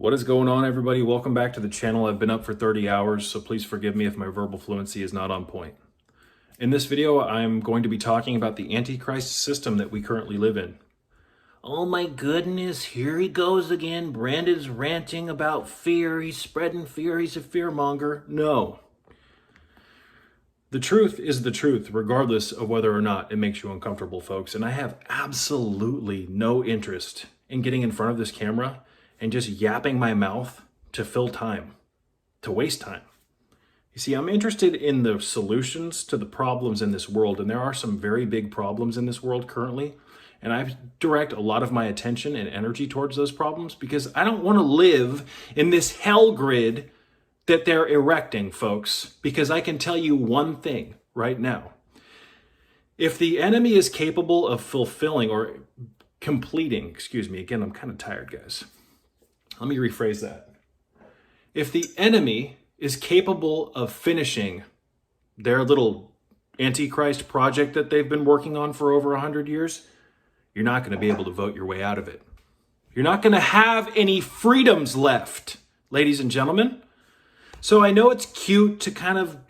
What is going on, everybody? Welcome back to the channel. I've been up for 30 hours, so please forgive me if my verbal fluency is not on point. In this video, I'm going to be talking about the Antichrist system that we currently live in. Oh my goodness, here he goes again. Brandon's ranting about fear. He's spreading fear. He's a fearmonger. No. The truth is the truth, regardless of whether or not it makes you uncomfortable, folks. And I have absolutely no interest in getting in front of this camera and just yapping my mouth to fill time, to waste time. You see, I'm interested in the solutions to the problems in this world, and there are some very big problems in this world currently, and I direct a lot of my attention and energy towards those problems because I don't want to live in this hell grid that they're erecting, folks, because I can tell you one thing right now. If the enemy is capable of fulfilling or completing, again, I'm kind of tired, guys. Let me rephrase that. If the enemy is capable of finishing their little Antichrist project that they've been working on for over 100 years, you're not going to be able to vote your way out of it. You're not going to have any freedoms left, ladies and gentlemen. So I know it's cute to kind of,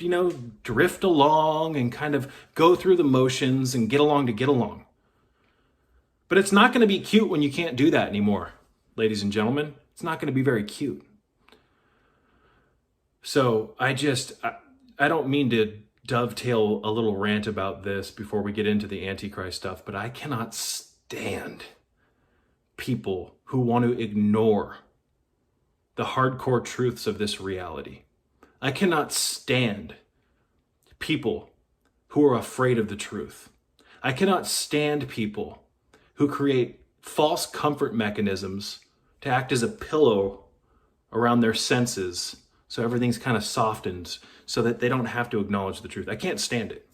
drift along and kind of go through the motions and get along to get along. But it's not going to be cute when you can't do that anymore, ladies and gentlemen. It's not going to be very cute. So I don't mean to dovetail a little rant about this before we get into the Antichrist stuff, but I cannot stand people who want to ignore the hardcore truths of this reality. I cannot stand people who are afraid of the truth. I cannot stand people who create false comfort mechanisms to act as a pillow around their senses so everything's kind of softened so that they don't have to acknowledge the truth. I can't stand it.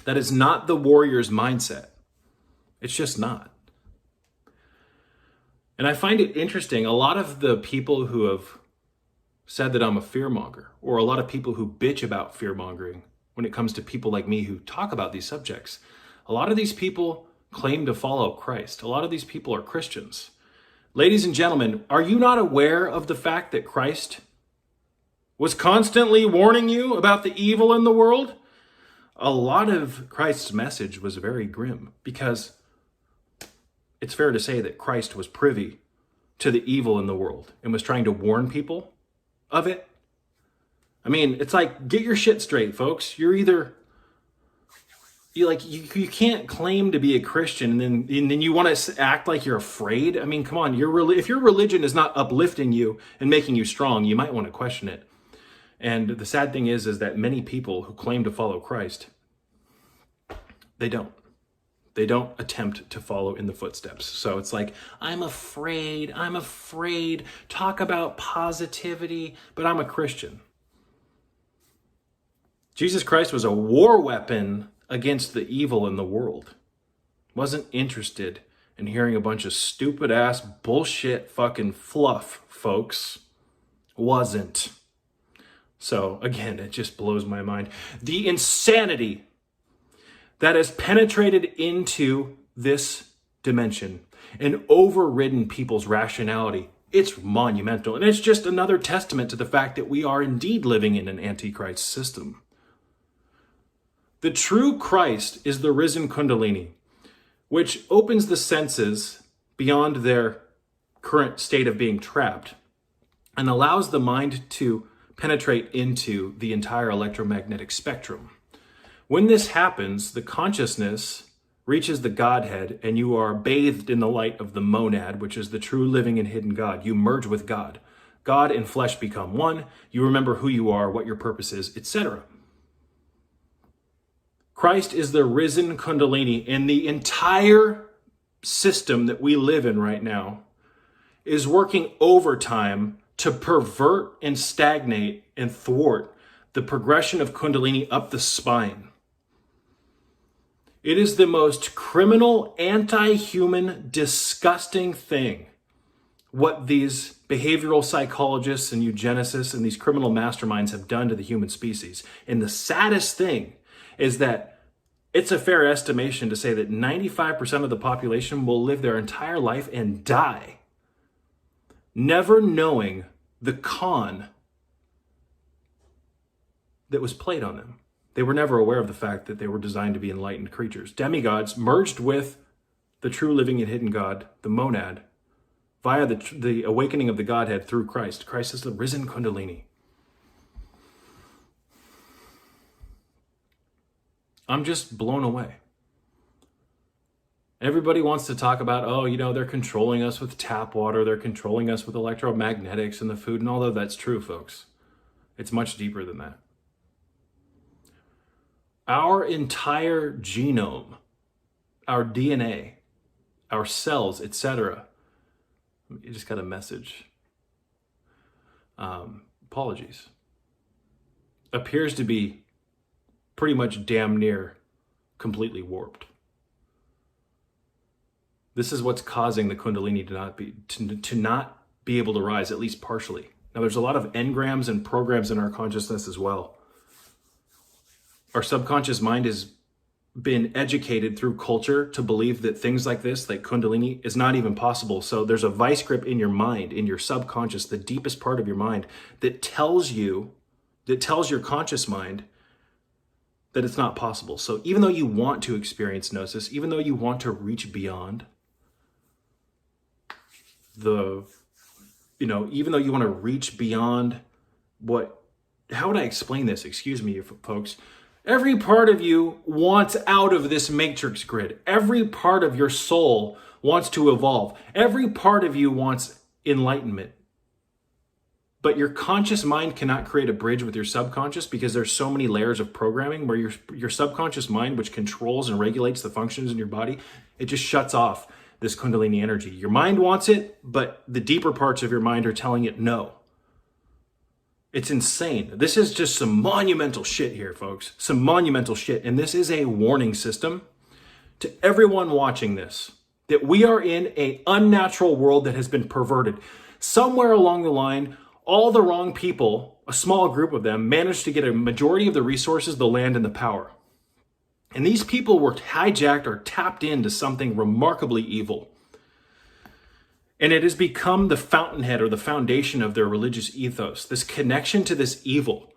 That is not the warrior's mindset. It's just not. And I find it interesting, a lot of the people who have said that I'm a fearmonger, or a lot of people who bitch about fearmongering when it comes to people like me who talk about these subjects, a lot of these people claim to follow Christ. A lot of these people are Christians. Ladies and gentlemen, are you not aware of the fact that Christ was constantly warning you about the evil in the world? A lot of Christ's message was very grim because it's fair to say that Christ was privy to the evil in the world and was trying to warn people of it. I mean, it's like, get your shit straight, folks. You can't claim to be a Christian and then you want to act like you're afraid. I mean, come on, if your religion is not uplifting you and making you strong, you might want to question it. And the sad thing is that many people who claim to follow Christ, they don't. They don't attempt to follow in the footsteps. So it's like, I'm afraid. Talk about positivity, but I'm a Christian. Jesus Christ was a war weapon against the evil in the world. Wasn't interested in hearing a bunch of stupid ass bullshit fucking fluff, folks. Wasn't. So again, it just blows my mind. The insanity that has penetrated into this dimension and overridden people's rationality, it's monumental. And it's just another testament to the fact that we are indeed living in an Antichrist system. The true Christ is the risen Kundalini, which opens the senses beyond their current state of being trapped and allows the mind to penetrate into the entire electromagnetic spectrum. When this happens, the consciousness reaches the Godhead and you are bathed in the light of the monad, which is the true living and hidden God. You merge with God. God and flesh become one. You remember who you are, what your purpose is, etc. Christ is the risen Kundalini, and the entire system that we live in right now is working overtime to pervert and stagnate and thwart the progression of Kundalini up the spine. It is the most criminal, anti-human, disgusting thing what these behavioral psychologists and eugenicists and these criminal masterminds have done to the human species. And the saddest thing is that it's a fair estimation to say that 95% of the population will live their entire life and die never knowing the con that was played on them. They were never aware of the fact that they were designed to be enlightened creatures. Demigods merged with the true living and hidden God, the monad, via the awakening of the Godhead through Christ. Christ is the risen Kundalini. I'm just blown away. Everybody wants to talk about, oh, you know, they're controlling us with tap water, they're controlling us with electromagnetics and the food, and although that's true, folks, it's much deeper than that. Our entire genome, our DNA, our cells, etc. You just got a message. Apologies. Appears to be pretty much damn near completely warped. This is what's causing the Kundalini to not be able to rise, at least partially. Now, there's a lot of engrams and programs in our consciousness as well. Our subconscious mind has been educated through culture to believe that things like this, like Kundalini, is not even possible. So there's a vice grip in your mind, in your subconscious, the deepest part of your mind, that tells your conscious mind that it's not possible. So even though you want to experience Gnosis, even though you want to reach beyond even though you want to reach beyond how would I explain this? Excuse me, folks. Every part of you wants out of this matrix grid. Every part of your soul wants to evolve. Every part of you wants enlightenment. But your conscious mind cannot create a bridge with your subconscious because there's so many layers of programming where your subconscious mind, which controls and regulates the functions in your body, it just shuts off this Kundalini energy. Your mind wants it, but the deeper parts of your mind are telling it no. It's insane. This is just some monumental shit here, folks. Some monumental shit. And this is a warning system to everyone watching this, that we are in an unnatural world that has been perverted. Somewhere along the line, all the wrong people, a small group of them, managed to get a majority of the resources, the land, and the power. And these people were hijacked or tapped into something remarkably evil. And it has become the fountainhead or the foundation of their religious ethos, this connection to this evil.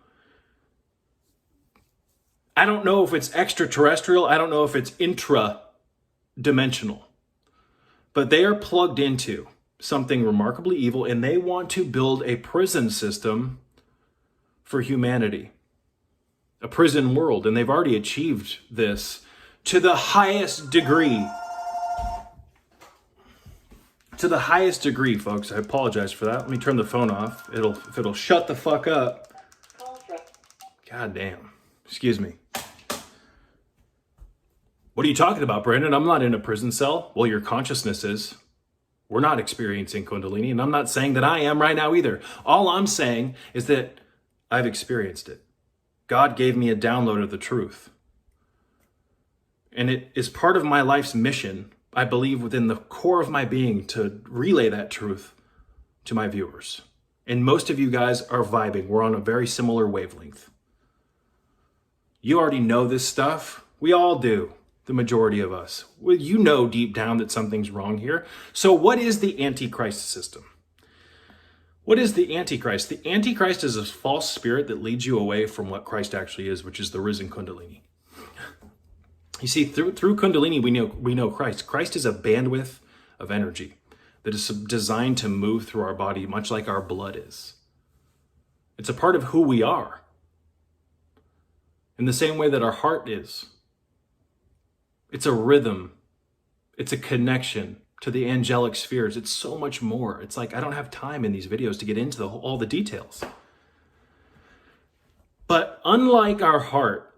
I don't know if it's extraterrestrial. I don't know if it's intra-dimensional. But they are plugged into something remarkably evil, and they want to build a prison system for humanity. A prison world, and they've already achieved this to the highest degree. To the highest degree, folks. I apologize for that. Let me turn the phone off. If it'll shut the fuck up. God damn. Excuse me. What are you talking about, Brandon? I'm not in a prison cell. Well, your consciousness is. We're not experiencing Kundalini, and I'm not saying that I am right now either. All I'm saying is that I've experienced it. God gave me a download of the truth. And it is part of my life's mission, I believe, within the core of my being, to relay that truth to my viewers. And most of you guys are vibing. We're on a very similar wavelength. You already know this stuff. We all do, the majority of us. Well, you know deep down that something's wrong here. So what is the Antichrist system? What is the Antichrist? The Antichrist is a false spirit that leads you away from what Christ actually is, which is the risen Kundalini. You see, through Kundalini, we know Christ. Christ is a bandwidth of energy that is designed to move through our body, much like our blood is. It's a part of who we are, in the same way that our heart is. It's a rhythm. It's a connection to the angelic spheres. It's so much more. It's like I don't have time in these videos to get into all the details. But unlike our heart,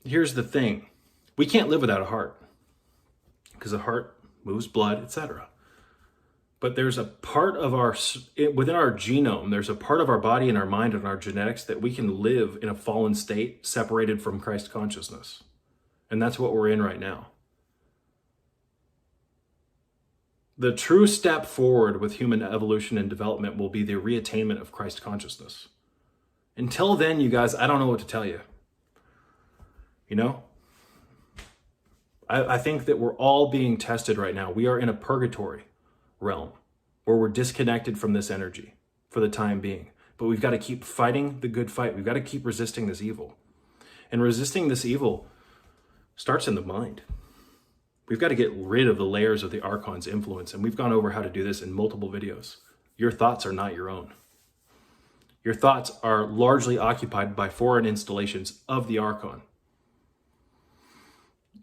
here's the thing. We can't live without a heart because a heart moves blood, etc. But there's a part of within our genome, there's a part of our body and our mind and our genetics that we can live in a fallen state separated from Christ consciousness. And that's what we're in right now. The true step forward with human evolution and development will be the reattainment of Christ consciousness. Until then, you guys, I don't know what to tell you. You know? I think that we're all being tested right now. We are in a purgatory realm. where we're disconnected from this energy for the time being. But we've got to keep fighting the good fight. We've got to keep resisting this evil. And resisting this evil starts in the mind. We've got to get rid of the layers of the Archon's influence. And we've gone over how to do this in multiple videos. Your thoughts are not your own. Your thoughts are largely occupied by foreign installations of the Archon.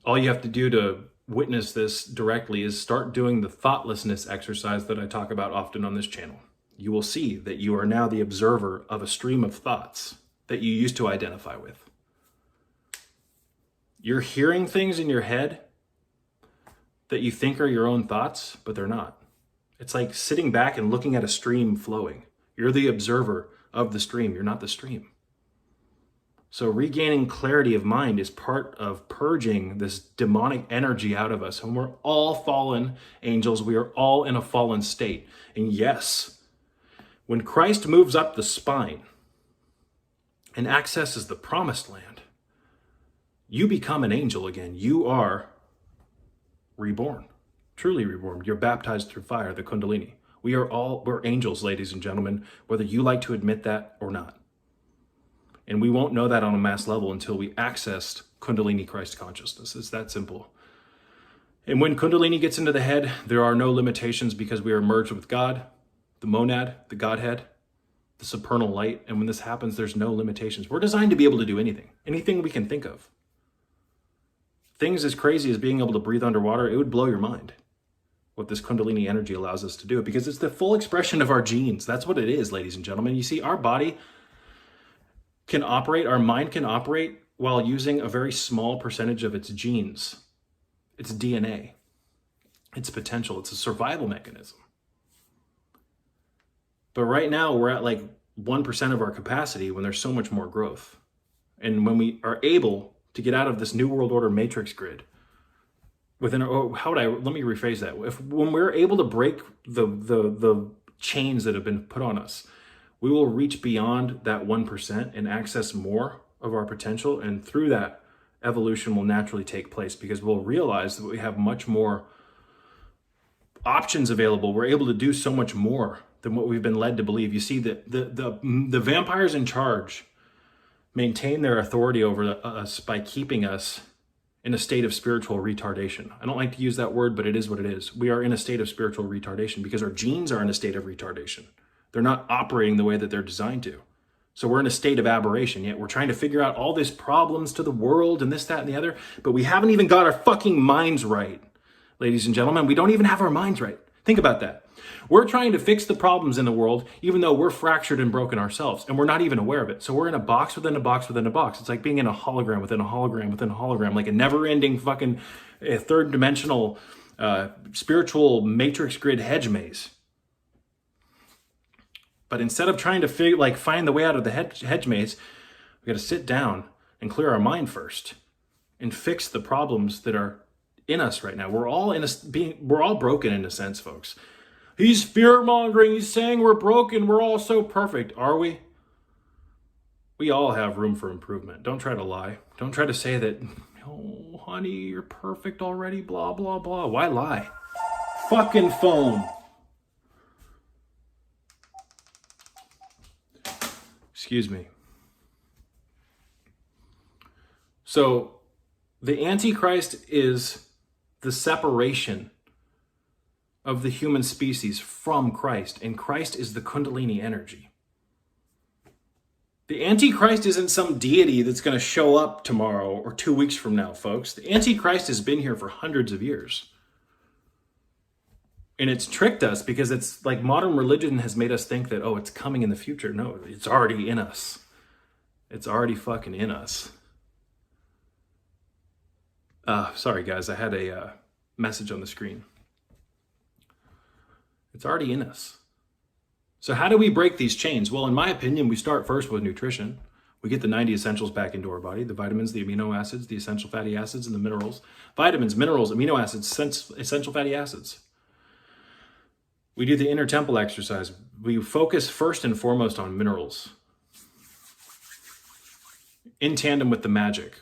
All you have to do to witness this directly is start doing the thoughtlessness exercise that I talk about often on this channel. You will see that you are now the observer of a stream of thoughts that you used to identify with. You're hearing things in your head that you think are your own thoughts, but they're not. It's like sitting back and looking at a stream flowing. You're the observer of the stream. You're not the stream. So regaining clarity of mind is part of purging this demonic energy out of us. And we're all fallen angels. We are all in a fallen state. And yes, when Christ moves up the spine and accesses the promised land, you become an angel again. You are reborn, truly reborn. You're baptized through fire, the Kundalini. We're angels, ladies and gentlemen, whether you like to admit that or not. And we won't know that on a mass level until we access Kundalini Christ consciousness. It's that simple. And when Kundalini gets into the head, there are no limitations because we are merged with God, the monad, the Godhead, the supernal light. And when this happens, there's no limitations. We're designed to be able to do anything we can think of. Things as crazy as being able to breathe underwater, it would blow your mind what this Kundalini energy allows us to do, because it's the full expression of our genes. That's what it is, ladies and gentlemen. You see, our body can operate, our mind can operate while using a very small percentage of its genes, its DNA, its potential. It's a survival mechanism. But right now we're at like 1% of our capacity when there's so much more growth. And when we are able to get out of this New World Order matrix grid, let me rephrase that. When we're able to break the chains that have been put on us, we will reach beyond that 1% and access more of our potential. And through that, evolution will naturally take place because we'll realize that we have much more options available. We're able to do so much more than what we've been led to believe. You see, that the vampires in charge maintain their authority over us by keeping us in a state of spiritual retardation. I don't like to use that word, but it is what it is. We are in a state of spiritual retardation because our genes are in a state of retardation. They're not operating the way that they're designed to. So we're in a state of aberration, yet we're trying to figure out all these problems to the world and this, that, and the other, but we haven't even got our fucking minds right, ladies and gentlemen. We don't even have our minds right. Think about that. We're trying to fix the problems in the world, even though we're fractured and broken ourselves, and we're not even aware of it. So we're in a box within a box within a box. It's like being in a hologram within a hologram within a hologram, like a never-ending fucking third-dimensional spiritual matrix grid hedge maze. But instead of trying to find the way out of the hedge maze, we got to sit down and clear our mind first and fix the problems that are in us right now. We're all broken in a sense, folks. He's fear-mongering. He's saying we're broken. We're all so perfect. Are we? We all have room for improvement. Don't try to lie. Don't try to say that, oh, honey, you're perfect already, blah, blah, blah. Why lie? Fucking phone. Excuse me. So the Antichrist is the separation of the human species from Christ, and Christ is the Kundalini energy. The Antichrist isn't some deity that's going to show up tomorrow or 2 weeks from now, folks. The Antichrist has been here for hundreds of years. And it's tricked us because it's like modern religion has made us think that, oh, it's coming in the future. No, it's already in us. It's already fucking in us. Sorry, guys, I had a message on the screen. It's already in us. So how do we break these chains? Well, in my opinion, we start first with nutrition. We get the 90 essentials back into our body, the vitamins, the amino acids, the essential fatty acids, and the minerals. Vitamins, minerals, amino acids, essential fatty acids. We do the inner temple exercise. We focus first and foremost on minerals in tandem with the magic.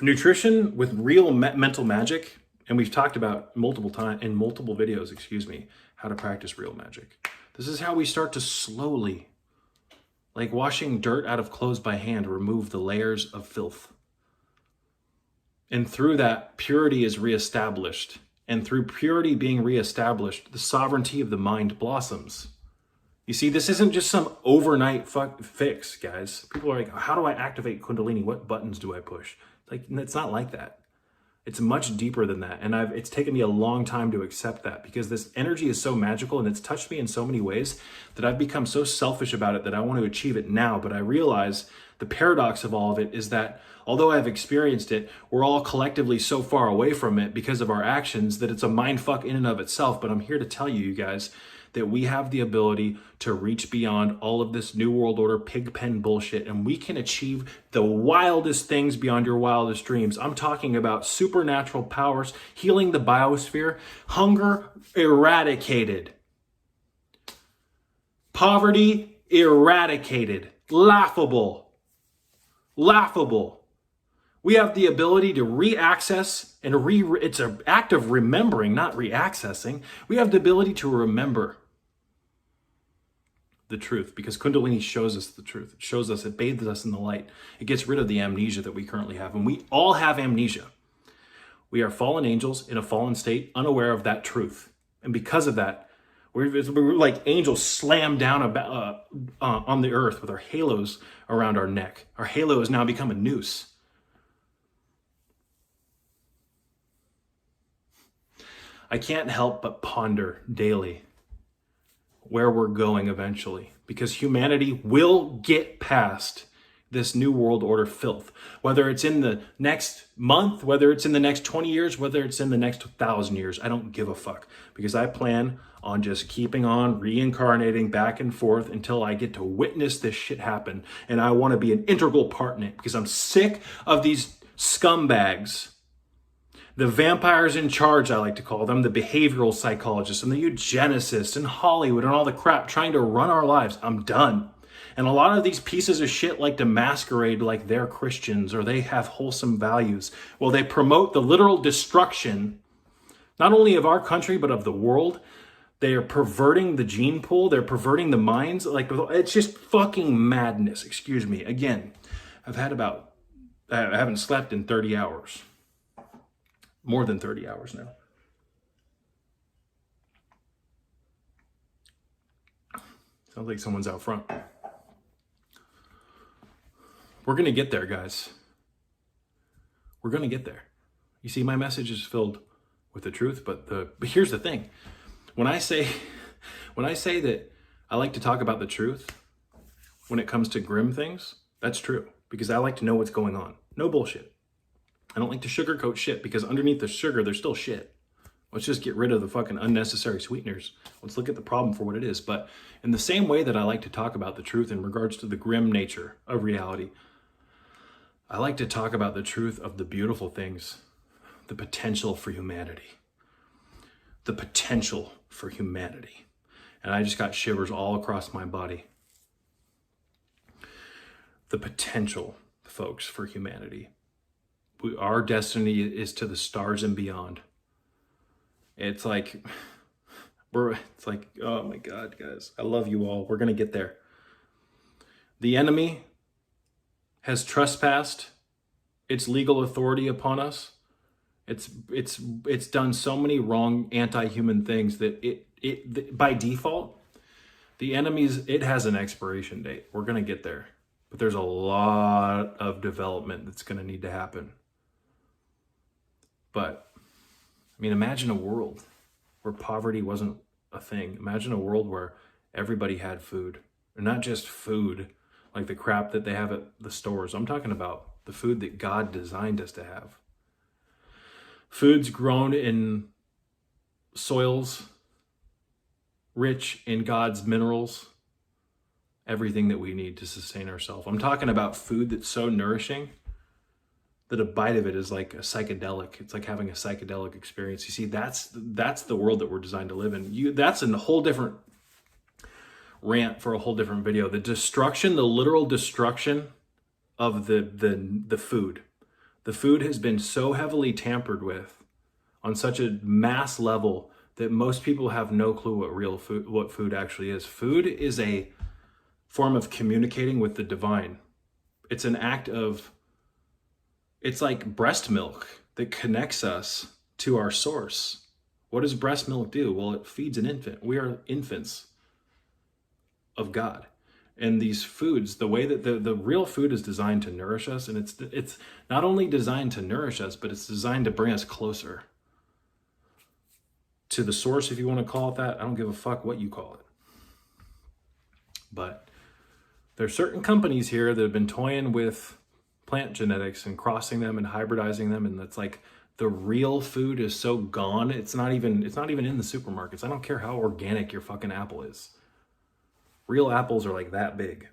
Nutrition with real mental magic And we've talked about in multiple videos, how to practice real magic. This is how we start to slowly, like washing dirt out of clothes by hand, remove the layers of filth. And through that, purity is reestablished. And through purity being reestablished, the sovereignty of the mind blossoms. You see, this isn't just some overnight fix, guys. People are like, how do I activate Kundalini? What buttons do I push? It's not like that. It's much deeper than that. And it's taken me a long time to accept that, because this energy is so magical and it's touched me in so many ways that I've become so selfish about it that I want to achieve it now. But I realize the paradox of all of it is that although I've experienced it, we're all collectively so far away from it because of our actions that it's a mind fuck in and of itself. But I'm here to tell you guys, that we have the ability to reach beyond all of this New World Order pigpen bullshit, and we can achieve the wildest things beyond your wildest dreams. I'm talking about supernatural powers, healing the biosphere, hunger eradicated, poverty eradicated, laughable. We have the ability to re-access and it's an act of remembering, not re-accessing. We have the ability to remember the truth, because Kundalini shows us the truth. It shows us, it bathes us in the light. It gets rid of the amnesia that we currently have. And we all have amnesia. We are fallen angels in a fallen state, unaware of that truth. And because of that, we're like angels slammed down on the earth with our halos around our neck. Our halo has now become a noose. I can't help but ponder daily where we're going eventually, because humanity will get past this New World Order filth, whether it's in the next month, whether it's in the next 20 years, whether it's in the next 1,000 years. I don't give a fuck, because I plan on just keeping on reincarnating back and forth until I get to witness this shit happen. And I want to be an integral part in it, because I'm sick of these scumbags. The vampires in charge, I like to call them, the behavioral psychologists and the eugenicists and Hollywood and all the crap trying to run our lives. I'm done. And a lot of these pieces of shit like to masquerade like they're Christians or they have wholesome values. Well, they promote the literal destruction, not only of our country, but of the world. They are perverting the gene pool. They're perverting the minds. Like, it's just fucking madness. Excuse me. Again, I haven't slept in 30 hours. More than 30 hours now. Sounds like someone's out front. We're going to get there, guys. We're going to get there. You see, my message is filled with the truth, but here's the thing. When I say that I like to talk about the truth when it comes to grim things, that's true, because I like to know what's going on. No bullshit. I don't like to sugarcoat shit, because underneath the sugar, there's still shit. Let's just get rid of the fucking unnecessary sweeteners. Let's look at the problem for what it is. But in the same way that I like to talk about the truth in regards to the grim nature of reality, I like to talk about the truth of the beautiful things, the potential for humanity. The potential for humanity. And I just got shivers all across my body. The potential, folks, for humanity. Our destiny is to the stars and beyond. It's like, oh my God, guys, I love you all. We're going to get there. The enemy has trespassed its legal authority upon us. It's done so many wrong anti-human things that it by default, it has an expiration date. We're going to get there. But there's a lot of development that's going to need to happen. But, I mean, imagine a world where poverty wasn't a thing. Imagine a world where everybody had food. And not just food, like the crap that they have at the stores. I'm talking about the food that God designed us to have. Foods grown in soils, rich in God's minerals, everything that we need to sustain ourselves. I'm talking about food that's so nourishing that a bite of it is like a psychedelic. It's like having a psychedelic experience. You see, that's the world that we're designed to live in. That's a whole different rant for a whole different video. The destruction, the literal destruction of the food. The food has been so heavily tampered with on such a mass level that most people have no clue what food actually is. Food is a form of communicating with the divine. It's an act of, it's like breast milk that connects us to our source. What does breast milk do? Well, it feeds an infant. We are infants of God. And these foods, the way that the real food is designed to nourish us, and it's not only designed to nourish us, but it's designed to bring us closer to the source, if you want to call it that. I don't give a fuck what you call it. But there's certain companies here that have been toying with plant genetics and crossing them and hybridizing them, and it's like the real food is so gone. It's not even in the supermarkets. I don't care how organic your fucking apple is. Real apples are like that big.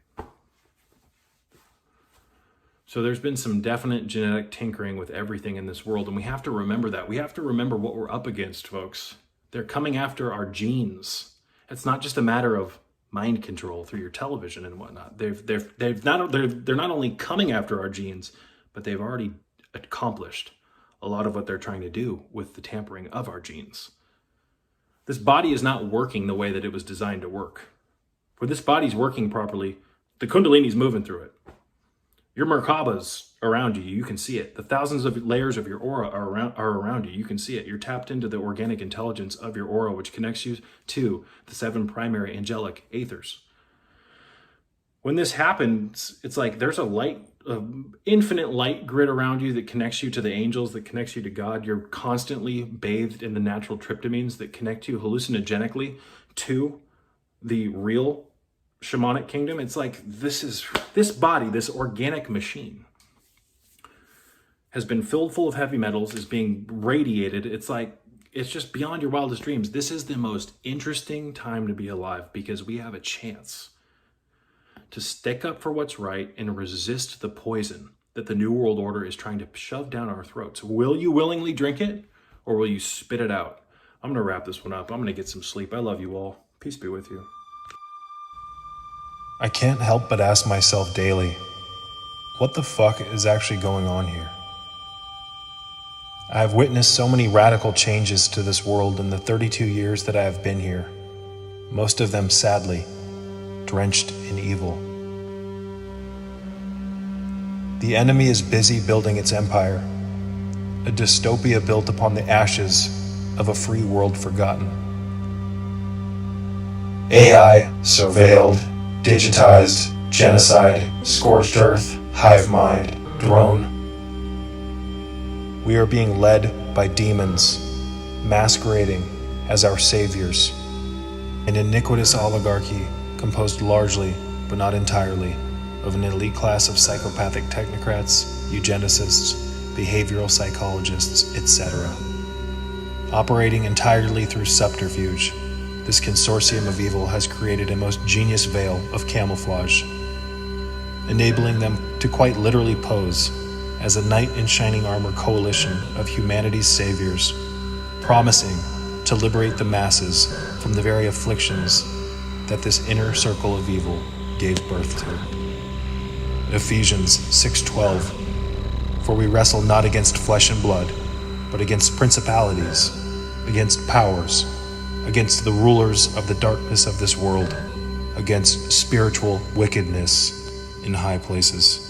So there's been some definite genetic tinkering with everything in this world, and we have to remember that. We have to remember what we're up against, folks. They're coming after our genes. It's not just a matter of mind control through your television and whatnot. They're not only coming after our genes, but they've already accomplished a lot of what they're trying to do with the tampering of our genes. This body is not working the way that it was designed to work. When this body's working properly, the Kundalini's moving through it. Your Merkaba's around you. You can see it. The thousands of layers of your aura are around you. You can see it. You're tapped into the organic intelligence of your aura, which connects you to the 7 primary angelic aethers. When this happens, it's like there's a infinite light grid around you that connects you to the angels, that connects you to God. You're constantly bathed in the natural tryptamines that connect you hallucinogenically to the real shamanic kingdom. It's like this body, this organic machine, has been filled full of heavy metals, is being radiated. It's like, it's just beyond your wildest dreams. This is the most interesting time to be alive, because we have a chance to stick up for what's right and resist the poison that the New World Order is trying to shove down our throats. Will you willingly drink it, or will you spit it out? I'm going to wrap this one up. I'm going to get some sleep. I love you all. Peace be with you. I can't help but ask myself daily, what the fuck is actually going on here? I have witnessed so many radical changes to this world in the 32 years that I have been here, most of them sadly drenched in evil. The enemy is busy building its empire, a dystopia built upon the ashes of a free world forgotten. AI, surveilled, digitized, genocide, scorched earth, hive mind, drone. We are being led by demons, masquerading as our saviors. An iniquitous oligarchy composed largely, but not entirely, of an elite class of psychopathic technocrats, eugenicists, behavioral psychologists, etc. Operating entirely through subterfuge, this consortium of evil has created a most genius veil of camouflage, enabling them to quite literally pose as a knight in shining armor coalition of humanity's saviors, promising to liberate the masses from the very afflictions that this inner circle of evil gave birth to. Ephesians 6:12, for we wrestle not against flesh and blood, but against principalities, against powers, against the rulers of the darkness of this world, against spiritual wickedness in high places.